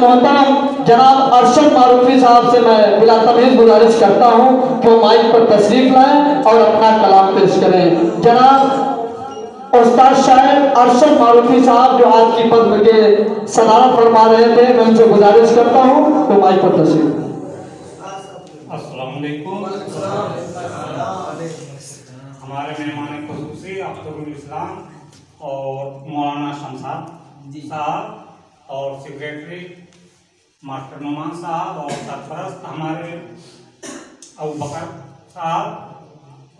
मोहतरम जनाब अरशद मारूफी साहब से मैं बिला तमीज़ गुजारिश करता हूँ कि वो माइक पर तशरीफ लाएं और अपना कलाम पेश करें। जनाब उस्ताद शायर अरशद मारूफी साहब जो आज की पद्म के सदारत फरमा रहे थे, मैं उनसे गुजारिश करता हूँ तो माइक पर तशरीफ। अस्सलाम वालेकुम। हमारे मेहमान खुसूसी अख्तरुल इस्लाम और मौलाना शमशाद साहब और सेक्रेटरी मास्टर नुमान साहब और सरपरस्त हमारे अबू बकर साहब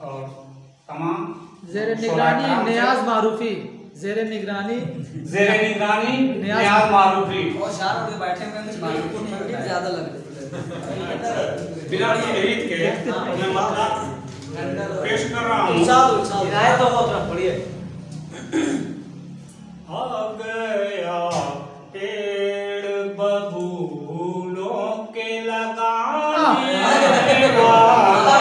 और तमाम ज़ेरे निगरानी नियाज मारूफी, ज़ेरे निगरानी नियाज मारूफी और शाह में बैठे में कुछ मारूफी ज्यादा लग रहा है। बिना शहीद के मैं मतलब पेश कर रहा हूँ। हिदायत तो बहुत तरफ पढ़िए। आ गया पेड़ बबूलों के लगाने वाला,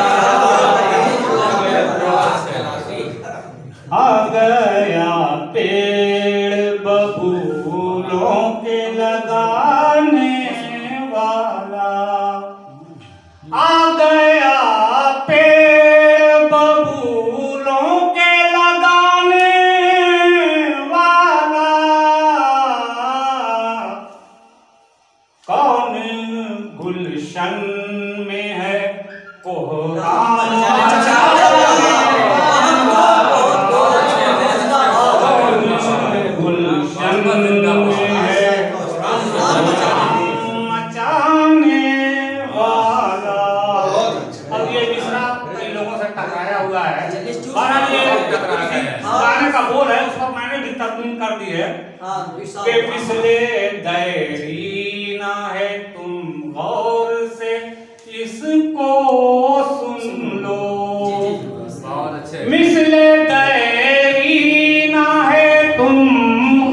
आ गया पेड़ बबूलों के लगाने वाला, आ गया पेड़ बबूलों के लगाने वाला, कौन गुलशन में है कोहराम, गुलशन में है मचाने वाला। अब ये मिसरा कई लोगों से टकराया हुआ है, गाने का बोल है, उसको मैंने भी तस्मीम कर दी है कि पिछले दैरी ना है तुम गौर से इसको सुन लो, मिसले दैरी ना है तुम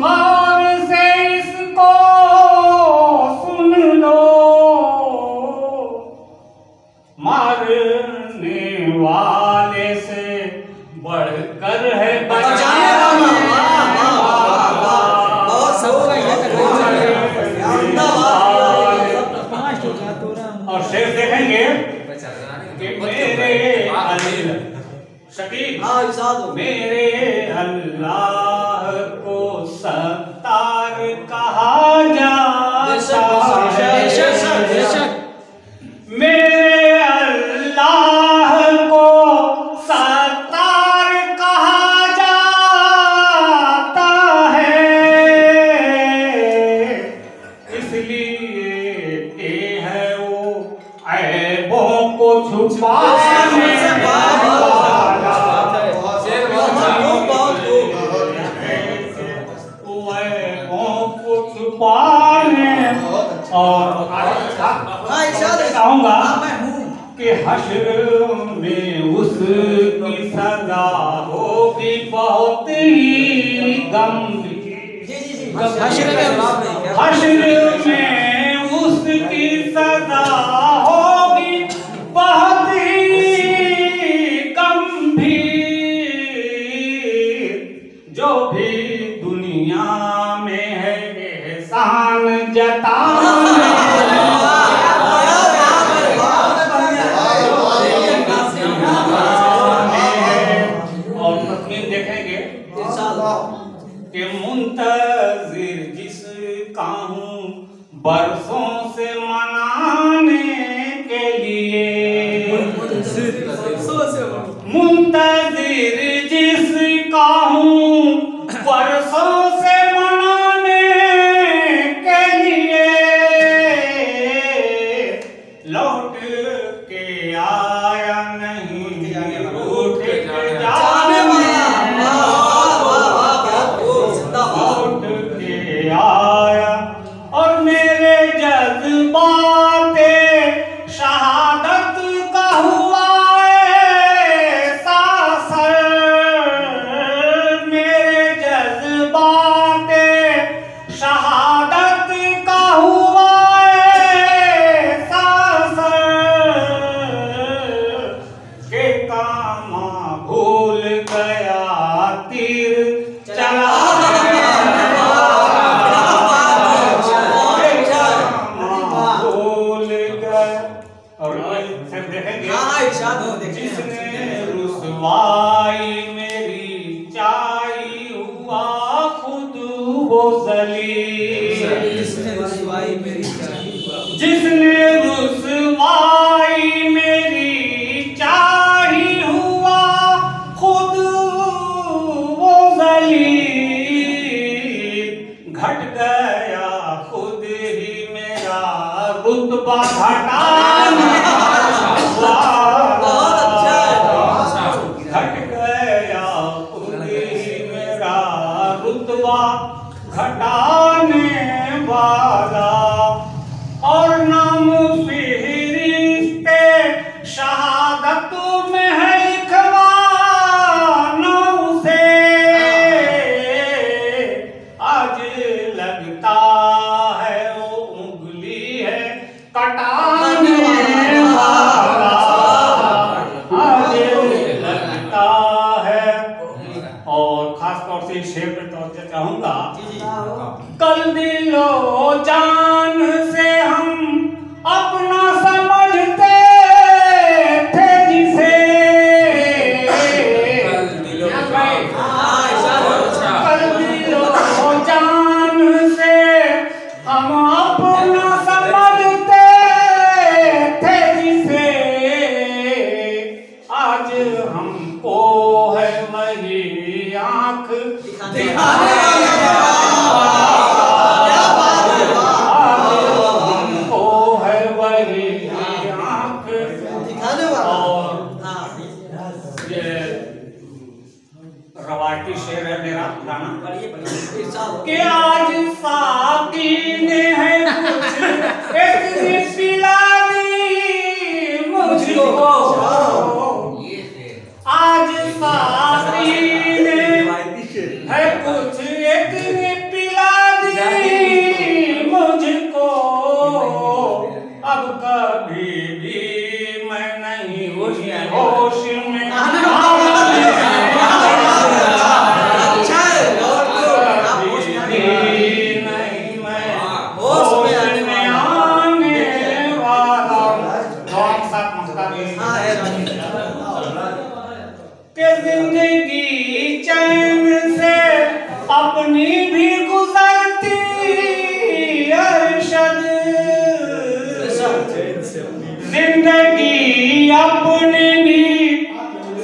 गौर से इसको सुन लो, मारने वाले से बढ़कर है बचाने और शेर देखेंगे कि मेरे शकील मेरे अल्लाह को सत्तार कहा जाता है, मेरे अल्लाह को सत्तार कहा जाता है, इसलिए के है वो ऐबों को छुपाने वाला, ऐबों को छुपाने और कहूँगा कि हश्र में उसकी सजा होगी बहुत ही गंभीर, हश्र में उसकी सजा होगी बहुत ही गंभीर, जो भी दुनिया में है एहसान जताने और तस्वीर देखेंगे कि मुंतजिर जिसका हूँ बरसों से मनाने के लिए, मुंतजिर जिसका हूँ बरसों से मनाने के लिए, लौट के आया नहीं रूठ के जाने वाला, लौट के आया और मेरे जज्बाते शहादत का हुआ ऐसा असर, मेरे जज्बाते शहादत का हुआ ऐसा असर, के कामा भूल गया तीर चला रुसवाई मेरी चाही, जिसने रुसवाई मेरी चाही हुआ खुद वो ज़लील, घट गया खुद ही मेरा रुतबा घटाने वाला, घट गया खुद ही मेरा रुतबा घटाने वाला, और नाम फिरिश्ते शहादत में है लिखवाना उसे, आज लगता है वो उंगली है कटाने वाला, आज लगता है। और खास तौर से इस शेर पर तवज्जो चाहूंगा, कल दिलो जान से हम अपना समझते थे जिसे, कल दिलो जान से हम अपना समझते थे जिसे, आज हमको है वही आंख दिखाने रवायती शेर है मेरा पुराना, कि आज साकी ने है कुछ एक पिला दी मुझको, आज साकी ने है कुछ एक पिला दी मुझको, अब कभी भी मैं नहीं होश में के जिंदगी चैन से अपनी भी गुजरती अरशद, जिंदगी अपनी भी,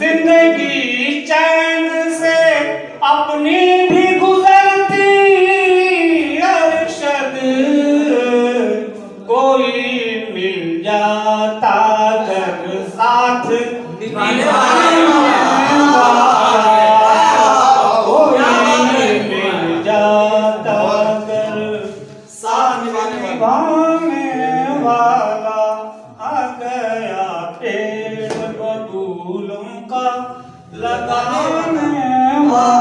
जिंदगी चैन से अपनी भी गुजरती अरशद, कोई मिल जाता कर साथ निभाने वाला, कोई मिल जाता कर साथ निभाने वाला, आ गया पेड़ बबूलों का लगाने वाला।